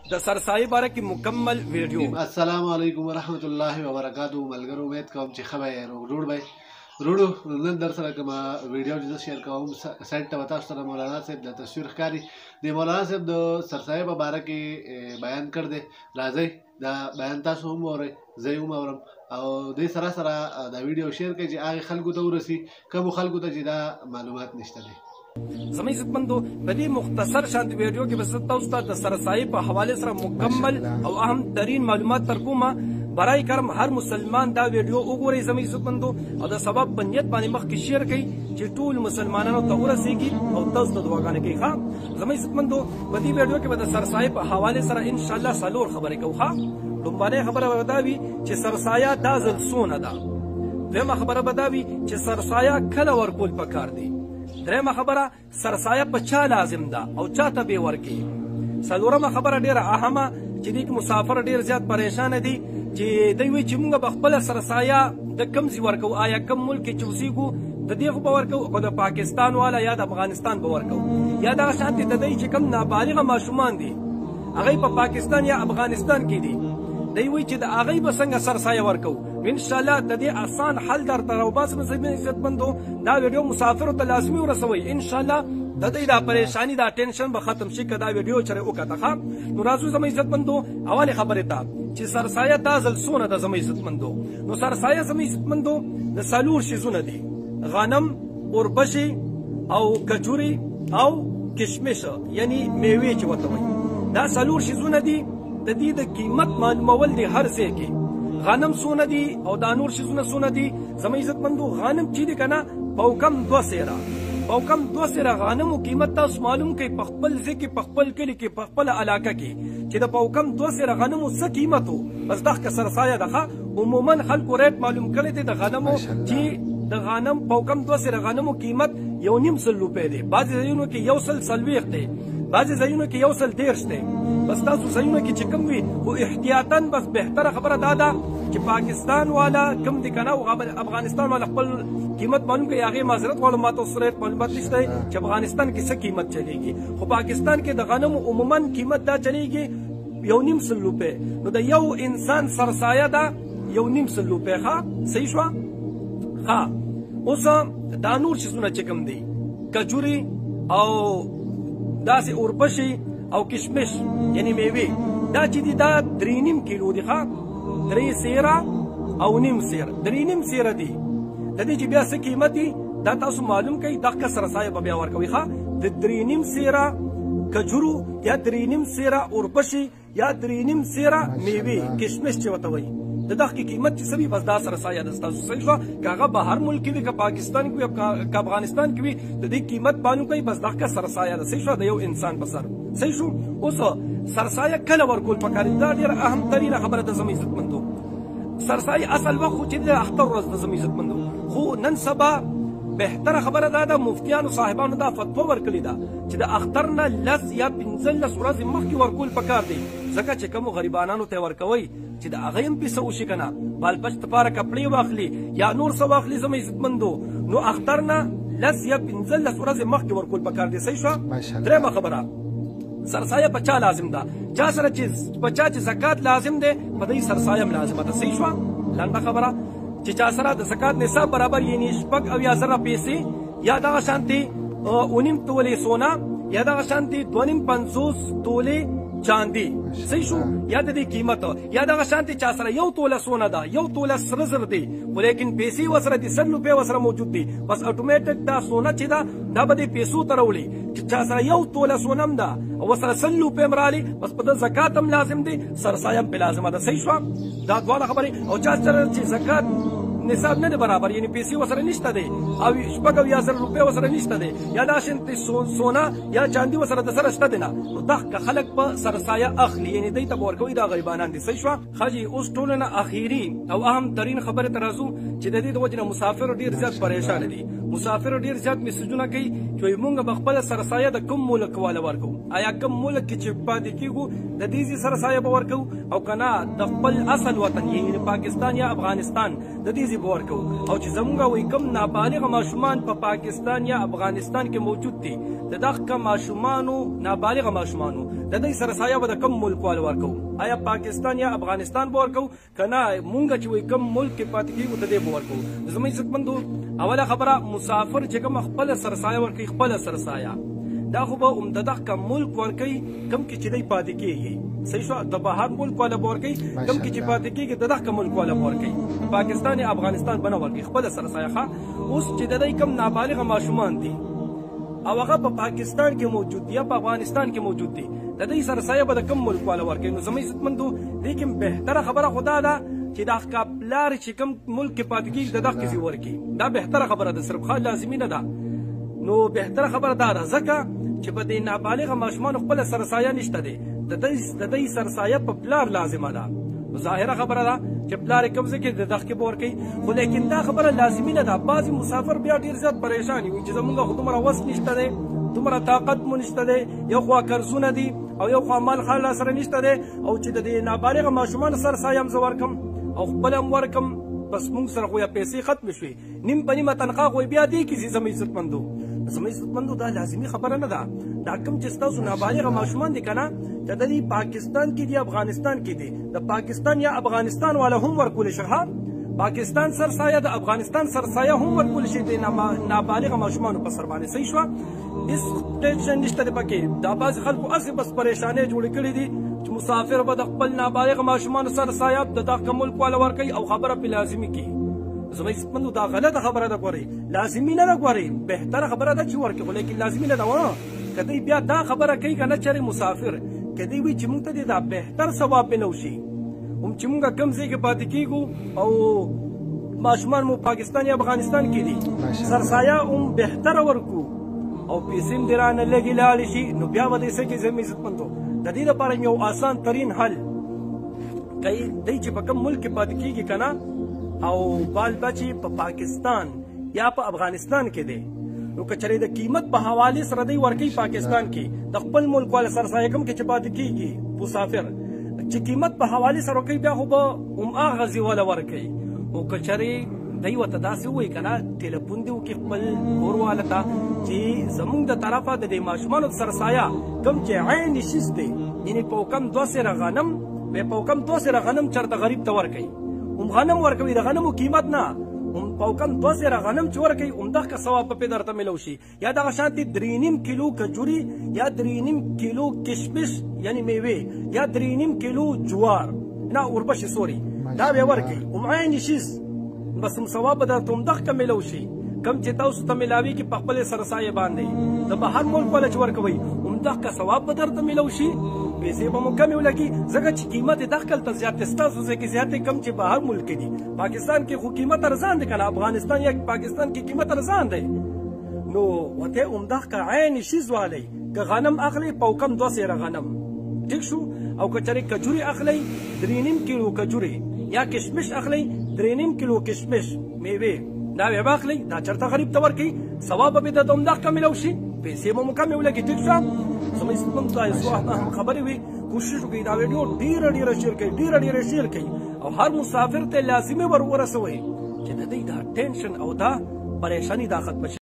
د سرسایې باره کې مکمل ویډیو. السلام علیکم ورحمت الله وبرکاتہ. ملګرو امید کوم چې ښه به روغ جوړ به وروړو. نن در سره کومه ویډیو چې زه شیر کوم سایټ ته به تاسو سره مولانا صاحب د تصویر ښکاري د مولانا صاحب د سرسایې په باره کې بیان کړ دی. راځئ دا بیان تاسو هم واورئ، زه یې هم اورم او دې سره سره دا ویډیو شیر کړئ چې هغې خلکو ته ورسي کومو خلکو ته چې دا معلومات نشته دی. زموږ عزتمندو په دې مختصر شانت ویډیو کې به زه تاسو ته د سرسایې په حوالې سره مکمل او اهم ترین معلومات درکومه. برای کرم هر مسلمان دا ویډیو وګورئ زموږ عزتمندو او د سبب په نیت باندې مخکې شیر کړئ چې ټول مسلمانانو ته ورسیږي او تاسو ته دعاګانې کوي. ښه زموږ عزتمندو په دې ویډیو کې به د سرسایې په حوالې سره انشاءالله څلور خبرې کوو. ښه لومړنۍ خبره به دا وي چې سرسایه دا ځل څونه ده. دویمه خبره به دا وي چې سرسایه کله ورکول پکار دی. درېمه خبره سرسایه په چا لازم ده او چاته به ورکړي. څلورمه خبره ډیره اهمه چې دې مسافر ډیر زیات پریشان دي چې دوی وایي چې موږ به خپله سرسایه د کوم ځای ورکوو، آیا کوم ملک کې چې اوسېږو د دې خو به ورکوو که د پاکستان والا یا د افغانستان به ورکوو، یا دغه شانتې د دوی چې کوم نابالغه ماشومان دي هغوی په پاکستان یا افغانستان کې دي، دوی وایي چې د هغوی به څنګه سرسایه ورکوو. انشاءالله د دې آسان حل درته راوباسم. عزتمندو دا ویډیو مسافرو ته لازمي ورسوئ. انشاءالله د دوی دا پریشانی دا ټینشن به ختم شي که دا ویډیو چرې وکته. ښه نو راځو زموږ عزتمندو اولې خبرې ته چې سرسایه دا ځل څونه ده. زموږ عزتمندو نو سرسایه زموږ عزتمندو د څلور شیزونه دي: غنم، اوربشې او کجورې او کشمش، یعنی میوې چې ورته وایي. دا څلور شیزونه دي. د دې د قیمت معلومول دي هر ځای کې. غنم څونه دي او دا نور شیزونه څونه دي. زموږ عزتمندو غنم چې دی که نه پوکم 2 سیره پوکم 2 سیره غنمو قیمت تاسو معلوم کړئ په خپل ځای کې، په خپل کلي کې، په خپله علاقه کې چې د پوکم 2 سیره غنمو څه قیمت و. بس دغه سرسایه ده. عموما خلکو ریټ معلوم کړی دی د غنمو چې د غنم پوکم 2 سیره غنمو قیمت 1.5 روپۍ دی. بعضې ځایونو کې 140 دی، بعضې ځایونو کې 130 دی. بس تاسو ځایونو کې چې کوم وي خو احتیاطاً بس بهتره خبره دا ده چې پاکستان والا کوم دی که نه افغانستان والا خپل قیمت معلوم کړي. هغې معذرت غواړم ما ته اوس ریټ معلومات نشته چې افغانستان کې څه قیمت چلیږي، خو پاکستان کې د غنمو عموما قیمت دا چلیږي 1.5 روپۍ. نو د یو انسان سرسایه ده 1.5 روپۍ. ښه صحیح شوه. ښه اوس دا نور چیزونه چې کوم دی کجورې او داسې اوربشې او کشمش یعنی میوې دا چې دي دا 3.5 کیلو دي. ښه 3 سیره او نیم سیره 3.5 سیره دي. د دې چې بیا څه قیمت دي دا تاسو معلوم کړئ. دغه سرسایه به بیا ورکوئ. ښه د 3.5 سیره کجورو یا 3.5 سیره اوربشې یا 3.5 سیره میوې کشمش چې ورته وایي د دغه قیمت چې څه وي بس دا سرسایه ده ستاسو. صحیح شوه. که هغه بهر ملک کې وي، که پاکستان کې وي، که افغانستان کې وي، د دې قیمت معلوم کوي بس دغه سرسایه ده. صحیح شوه. د یو انسان په سر. صحیح شو. اوس سرسایه کله ورکول پکار دي دا ډېره اهم ترینه خبره ده زموږ عزتمندو. سرسایه اصل وخت خو چې د اختر ورځ ده زموږ عزتمندو، خو نن سبا بهتره خبره دا ده مفتیانو صاحبانو دا فتوا ورکړې ده چې د اختر نه 10 یا 15 ورځې مخکې ورکول پکار دی، ځکه چې کومو غریبانانو ته ورکوئ چې د هغه هم پیسه وشي که نه بالبچ دپاره کپړې واخلي یا نور څه واخلي زموږ عزتمندو. نو اختر نه 10 یا 15 ورځې مخکې ورکول پکار دی. صحیح شوه. درېیمه خبره سرسایه په چا لازم ده. چا سره چې په چا چې زکات لازم دی په دې سرسایه هم لازمه ده. صحیح شوه. لنډه خبره چې چا سره د زکات نصاب برابر یعنی 80,000 پیسې یا دغه شانتې 1.5 تولې سونه یا دغه شانتې 2.50 تولې چاندي. صحیح شو. یا د دې قیمت یا دغه شانتې چا سره 1 توله سونه ده، 1 توله سره زر دی، خو لیکن پیسې ورسره دي 100 روپۍ ورسره موجود دي. بس اتومیټک دا سونه چې ده دا به دې پیسو ته راوړي. چې چا سره 1 توله سونه هم ده او ورسره 100 روپۍ هم راغلي بس په ده زکات هم لازم دی، سرسایه هم پې لازمه ده. صحیح شوه. دا دواړه خبرې. او چا سره چې زکات نصاب نه دی برابر یعنی پیسې ورسره نشته دی او 80,000 روپۍ ورسره نشته دی یا دا شانتې سونه یا چاندي ورسره د سره شته دی نه، نو دغه خلک په سرسایه اخلي یعنی دوی ته به ورکوي دا غریبانان دي. صحیح شوه. ښه جي اوس ټولو نه اخري او اهم ترین خبرې ته راځو چې د دې د وجې نه مسافر ډېر زیات پریشانه دي. مسافر ډیر زیات میسجونه کوي چې موږ به خپل سرسایه د کوم ملک والا ورکو، آیا کوم ملک کې چې پاتې کیږو د دې سرسایه به ورکو او کنه د خپل اصل وطن یعنی پاکستان یا افغانستان د دې به ورکو، او چې زموږ وای کوم نابالغ ماشومان په پاکستان یا افغانستان کې موجود دي د دغه ماشومانو نابالغ ماشومانو د دې سرسایه به د کوم ملک والا ورکو، آیا پاکستان یا افغانستان به ورکو کنه مونږ چې وای کوم ملک کې پاتې کیږو د دې به ورکو. زموږ عزتمندو اوله خبره مسافر چې کوم خپل سرسایه ورکوي خپل سرسایه دا خو به دغه ملک ورکوي کوم کې چې دی پاتې کیږي، صحیح شو، د بهر ملک والا به ورکوي کوم کې چې پاتې کیږي دغه ملک والا به ورکوي، پاکستان یا افغانستان به نه ورکوي خپل سرسایه ښه. اوس چې د دې کوم نابالغ ماشومان دي او هغه په پاکستان کې موجود دي یا په افغانستان کې موجود دي د دې سرسایه به د کوم ملک والا ورکوي. نو زموږ عزتمندو لیکن بهتره خبره خدا ده چې دا خپلار چې کوم ملک کې پاتې کیږي دغه کسی ورکي، دا بهتره خبره ده، صرف خال لازمي نه ده. نو بهتره خبره دا ده ځکه چې په دې نابالغ ماشومان خپل سرسایه نشته دی، د دې سرسایه په پلار لازمه ده. ظاهره خبره ده چې پلار کوم ځای کې دغه کې ورکي، خو لیکن دا خبره لازمي نه ده. بعضي مسافر بیا ډیر زیات پریشان وي چې زمونږ خو دومره وس نشته دی، دومره طاقت مو نشته دی، یو خوا قرضونه دي او یو خوا مال خال سره نشته دی، او چې د دې نابالغ ماشومان سرسایه هم زه ورکم او خپل هم ورکم، بس موږ سره خو یا پیسې ختمې شوې، نیم په نیمه تنخواه خو بیا دی کیږي. زموږ عزتمندو دا لازمي خبره نه ده. دا کوم چې ستاسو نابالغ ماشومان دي کنه د دې پاکستان کې دي افغانستان کې دي، د پاکستان یا افغانستان والا هم ورکول شي، پاکستان سرسایه د افغانستان سرسایه هم ورکول شي د نابالغ ماشومانو په سر باندې، صحیح شو. هیڅ ټینشن نشته دی پکې. دا بعض خلکو هسې بس پریشانۍ جوړې کړې دي چې مسافر به د خپل نابالغ ماشومانو سرسایه د دغه ملک والا ورکوي او خبره پې لازمي کړي. زموږ عزتمندو دا غلطه خبره ده، ګورئ لازمي نه ده، ګورئ بهتره خبره ده چې ورکړي، خو لیکن لازمي نه ده. که دوی بیا دا خبره کوي که نه چېرې مسافر که دوی وایي چې موږ ته دې دا بهتر ثواب ملو شي، هم چې موږ کوم ځای کې پاتې کیږو او ماشومان مو پاکستان یا افغانستان کې دي سرسایه هم بهتره ورکو او پیسې هم دې رانه لږې لاړې شي، نو بیا به دې څه کوي زموږ عزتمندو د دې لپاره یو آسان ترین حل کوي دی چې په کوم ملک کې پاتې کیږي که نه او بال بچې په پاکستان یا په افغانستان کې دی، نو که چېرې د قیمت په حوالې سره دی ورکوي پاکستان کې د خپل ملک والا سرسایه کوم کې چې پاتې کیږي مسافر چې قیمت په حوالې سره ورکوي بیا خو به هماغسې والا ورکوي. او که چېرې دی ورته داسې ووایي که نه ټلیفون دې وکړي خپل کور والا ته چې زموږ د طرفه د دې ماشومانو سرسایه کوم چې عین شیز دی یعنې په کم 2 سېره غنم په کم 2 سېره غنم چېرته غریب ته ورکوي، هم غنم ورکوي د غنمو قیمت نه، هم په کم 2 سېره غنم چې ورکوي همدغه ثواب به پې درته میلو شي. یا دغه شانتې 3.5 کیلو کجوري یا 3.5 کیلو کشمش یعنې میوې یا 3.5 کیلو جوار نه اوربشې سوري دا به ورکوي، هم عین شیز بس هم ثواب به درته همدغه میلو شي کم چې تاسو ته میلاویږي په خپلې سرسایې باندې د بهر ملک والا چې ورکوئ همدغه ثواب به درته میلو شي، پیسې به مو کمې ولګي ځکه چې قیمت یې دغه هلته زیات دی، ستاسو ځای کې زیات دی کم چې بهر ملک کې دي. پاکستان کې خو قیمت ارزان دی که نه، افغانستان یا پاکستان کې قیمت ارزان دی، نو ورته همدغه عین شیز والی که غنم اخلي په کم 2 سېره غنم ټیک شو، او که چېرې کجوري اخلئ 3.5 کیلو کجوري یا کشمش اخلئ 3.5 کیلو کشمش میوې دا به واخلئ دا چېرته غریب ته ورکوي ثواب به درته همدغه میلو شي، پیسې به مو کمې ولګي. ټیک شو زموږ عزتمندو څو هم خبرې وي کوشش وکړئ دا ویډیو ډېره شیر کړئ، ډېره شیر کړئ او هر مسافر ته لازمي ورسوئ چې د دوی دا ټینشن او دا پریشاني دا ختمه شي.